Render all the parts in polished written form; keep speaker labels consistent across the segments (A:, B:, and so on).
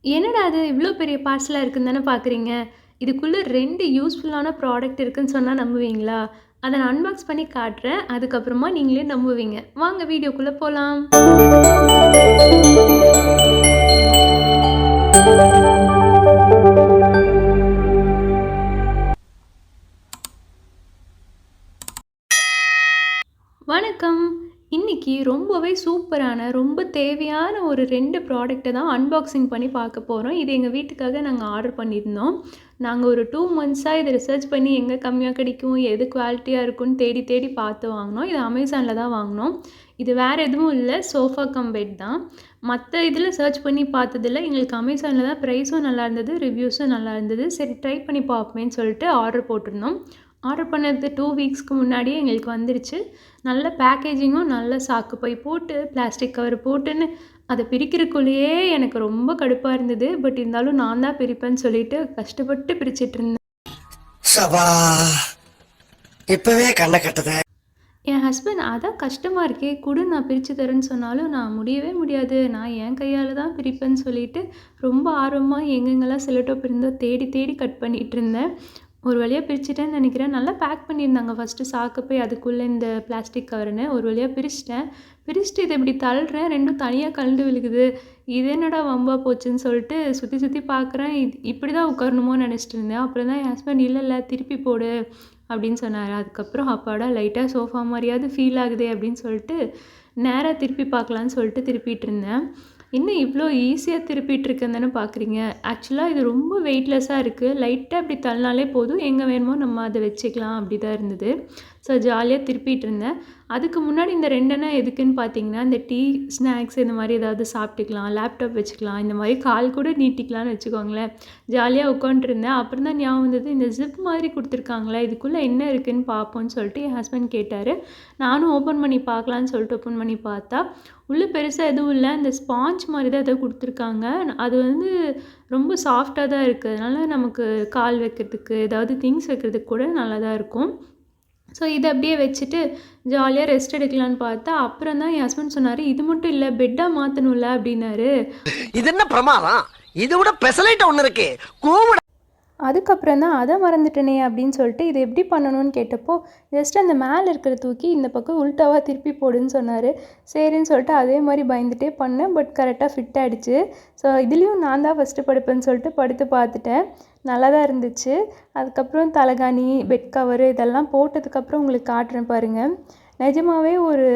A: என்னடா அது இவ்ளோ பெரிய பார்சலா இருக்குன்னு தானே பார்க்குறீங்க. இதுக்குள்ள 2 யூஸ்ஃபுல்லான ப்ராடக்ட் இருக்குன்னு சொன்னா நம்புவீங்களா? அத நான் அன்பாக்ஸ் பண்ணி காட்டுறேன். அதுக்கப்புறமா நீங்களே நம்புவீங்க. வாங்க வீடியோக்குள்ள போலாம். வணக்கம். இன்னைக்கு ரொம்பவே சூப்பரான, ரொம்ப தேவையான ஒரு 2 ப்ராடக்ட்ட தான் அன்பாக்சிங் பண்ணி பார்க்க போறோம். இது எங்க வீட்டுக்காக நாங்க ஆர்டர் பண்ணியிருந்தோம். நாங்க ஒரு 2 மந்த்ஸா இத ரிசர்ச் பண்ணி எங்க கம்மியா கிடைக்கும், எது குவாலிட்டியா இருக்கும்னு தேடி தேடி பார்த்து வாங்குனோம். இது அமேசான்ல தான் வாங்குனோம். இது வேற எதுவும் இல்ல, சோஃபா கம் பெட் தான். மத்த இதுல சர்ச் பண்ணி பார்த்ததுல எங்களுக்கு அமேசான்ல தான் பிரைஸும் நல்லா இருந்தது, ரிவ்யூஸும் நல்லா இருந்தது. சரி ட்ரை பண்ணி பார்ப்போமேன்னு சொல்லிட்டு ஆர்டர் போட்டிருந்தோம். ஆர்டர் பண்ணது 2 வீக்ஸ்க்கு முன்னாடியே எங்களுக்கு வந்துருச்சு. நல்ல பேக்கேஜிங்கும் நல்ல சாக்கு பை போட்டு, பிளாஸ்டிக் கவர் போட்டுன்னு அத பிரிக்கிறக்குள்ளேயே எனக்கு ரொம்ப கடுப்பா இருந்தது. பட் இருந்தாலும் நான் தான் பிரிப்பேன்னு சொல்லிட்டு கஷ்டப்பட்டு பிரிச்சுட்ருந்தேன்.
B: சபா இப்பவே கண்ண கட்டுது.
A: என் ஹஸ்பண்ட் அதான் கஷ்டமா இருக்கே, குடு நான் பிரிச்சு தரேன்னு சொன்னாலும், நான் முடியவே முடியாது. நான் என் கையால தான் பிரிப்பேன்னு சொல்லிட்டு ரொம்ப ஆர்வமா எங்கெங்கெல்லாம் செல்லோடேப் இருந்தோ தேடி தேடி கட் பண்ணிட்டுருந்தேன். ஒரு வழியா பிரிச்சுட்டேன்னு நெனைக்கிறேன். நல்லா பேக் பண்ணியிருந்தாங்க ஃபர்ஸ்ட்டு சாக்கு பை அதுக்குள்ளே இந்த பிளாஸ்டிக் கவருன்னு. ஒரு வழியா பிரிச்சுட்டேன். பிரிச்சுட்டு இத இப்படி தள்ளுறேன், 2ம் தனியா கழண்டு விழுகுது. இது என்னடா வம்பா போச்சுன்னு சொல்லிட்டு சுத்தி சுத்தி பார்க்குறேன். இப்படி தான் உட்காரணுமோன்னு நெனச்சிட்டு இருந்தேன். அப்புறம் தான் என் ஹஸ்பண்ட் இல்ல இல்ல திருப்பி போடு அப்படின்னு சொன்னாரு. அதுக்கப்புறம் அப்பாடா லைட்டா சோஃபா மாரியாவது ஃபீல் ஆகுதே அப்படின்னு சொல்லிட்டு, நேரா திருப்பி பார்க்கலான்னு சொல்லிட்டு திருப்பிட்டு இருந்தேன். என்ன இவ்ளோ ஈஸியா திருப்பிட்டு இருக்கேன்னு தானே பார்க்குறீங்க. ஆக்சுவலா இது ரொம்ப வெயிட்லெஸ்ஸா இருக்கு. லைட்டா இப்படி தள்ளினாலே போதும். எங்க வேணுமோ நம்ம அத வச்சுக்கலாம் அப்படி தான் இருந்தது. ஸோ ஜாலியா திருப்பிட்டு இருந்தேன். அதுக்கு முன்னாடி இந்த 2 அண்ணா எதுக்குன்னு பார்த்தீங்கன்னா, இந்த டீ, ஸ்நாக்ஸ் இந்த மாரி ஏதாவது சாப்பிட்டுக்கலாம், லேப்டாப் வச்சுக்கலாம், இந்த மாரி கால் கூட நீட்டிக்கலாம்னு வச்சுக்கோங்களேன். ஜாலியா உட்காந்துட்டுருந்தேன். அப்புறம் தான் ஞாபகம் வந்தது, இந்த ஜிப் மாதிரி குடுத்துருக்காங்களே, இதுக்குள்ள என்ன இருக்குன்னு பார்ப்போம்ன்னு சொல்லிட்டு என் ஹஸ்பண்ட் கேட்டாரு. நானும் ஓப்பன் பண்ணி பார்க்கலான்னு சொல்லிட்டு ஓப்பன் பண்ணி பார்த்தா, உள்ள பெருசா எதுவும் இல்ல. இந்த ஸ்பாஞ்ச் மாரி தான் ஏதோ குடுத்துருக்காங்க. அது வந்து ரொம்ப சாஃப்ட்டா தான் இருக்கு. அதனால நமக்கு கால் வைக்கிறதுக்கு, ஏதாவது திங்ஸ் வைக்கிறதுக்கு கூட நல்லா தான் இருக்கும். ஸோ இத அப்படியே வச்சுட்டு ஜாலியா ரெஸ்ட் எடுக்கலான்னு பார்த்தா, அப்புறம் தான் என் ஹஸ்பண்ட் சொன்னாரு, "இது மட்டும் இல்ல, பெட்டா மாத்தணும்ல" அப்படின்னாரு.
B: இது என்ன பிரமாதம்? இதை விட பெசலைட் ஒண்ணு இருக்கு. கூவிட
A: அதுக்கப்புறம் தான் அத மறந்துட்டேனே அப்படின்னு சொல்லிட்டு, இத எப்படி பண்ணணும்னு கேட்டப்போ, ஜஸ்ட் அந்த மேல இருக்கிறத தூக்கி இந்த பக்கம் உல்டாவா திருப்பி போடுன்னு சொன்னாரு. சரின்னு சொல்லிட்டு அதே மாரி பயந்துட்டே பண்ணேன். பட் கரெக்ட்டா ஃபிட் ஆயிடுச்சு. ஸோ இதுலயும் நான் தான் ஃபர்ஸ்ட்டு படுப்பேன்னு சொல்லிட்டு படுத்து பார்த்துட்டேன். நல்லா தான் இருந்துச்சு. அதுக்கப்புறம் தலகாணி, பெட் கவரு இதெல்லாம் போட்டதுக்கப்புறம் உங்களுக்கு காட்டுறேன் பாருங்க. நிஜமாவே ஒரு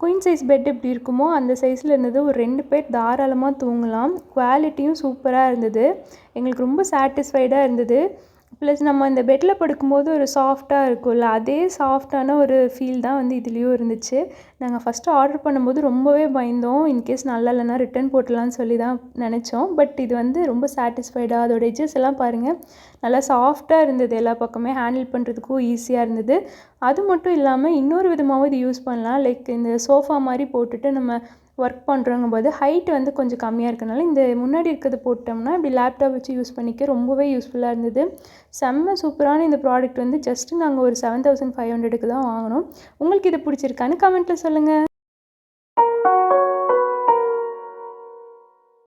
A: குயின் சைஸ் பெட் எப்படி இருக்குமோ அந்த சைஸில் இருந்தது. ஒரு 2 பேர் தாராளமா தூங்கலாம். குவாலிட்டியும் சூப்பராக இருந்தது. எங்களுக்கு ரொம்ப சாட்டிஸ்ஃபைடா இருந்தது. ப்ளஸ் நம்ம இந்த பெட்டில் படுக்கும்போது ஒரு சாஃப்ட்டாக இருக்கும்ல, அதே சாஃப்ட்டான ஒரு ஃபீல் தான் வந்து இதுலேயும் இருந்துச்சு. நாங்கள் ஃபஸ்ட்டு ஆர்டர் பண்ணும்போது ரொம்பவே பயந்தோம். இன்கேஸ் நல்லா இல்லைன்னா ரிட்டர்ன் போட்டுடலான்னு சொல்லி தான் நினச்சோம். பட் இது வந்து ரொம்ப சாட்டிஸ்ஃபைடாக அதோட எட்ஜஸ் எல்லாம் பாருங்கள், நல்லா சாஃப்ட்டாக இருந்தது. எல்லா பக்கமே ஹேண்டில் பண்ணுறதுக்கும் ஈஸியாக இருந்தது. அது மட்டும் இல்லாமல் இன்னொரு விதமாகவும் இது யூஸ் பண்ணலாம். லைக் இந்த சோஃபா மாதிரி போட்டுட்டு நம்ம ஒர்க் பண்ணுறோங்கும்போது ஹைட் வந்து கொஞ்சம் கம்மியாக இருக்கனால இந்த முன்னாடி இருக்கிறத போட்டோம்னா இப்படி லேப்டாப் வச்சு யூஸ் பண்ணிக்க ரொம்பவே யூஸ்ஃபுல்லாக இருந்தது. செம்ம சூப்பரான இந்த ப்ராடக்ட் வந்து ஜஸ்ட்டு நாங்கள் ஒரு 7500க்கு தான் வாங்கினோம். உங்களுக்கு இது பிடிச்சிருக்கான்னு கமெண்ட்டில் சொல்லுங்கள்.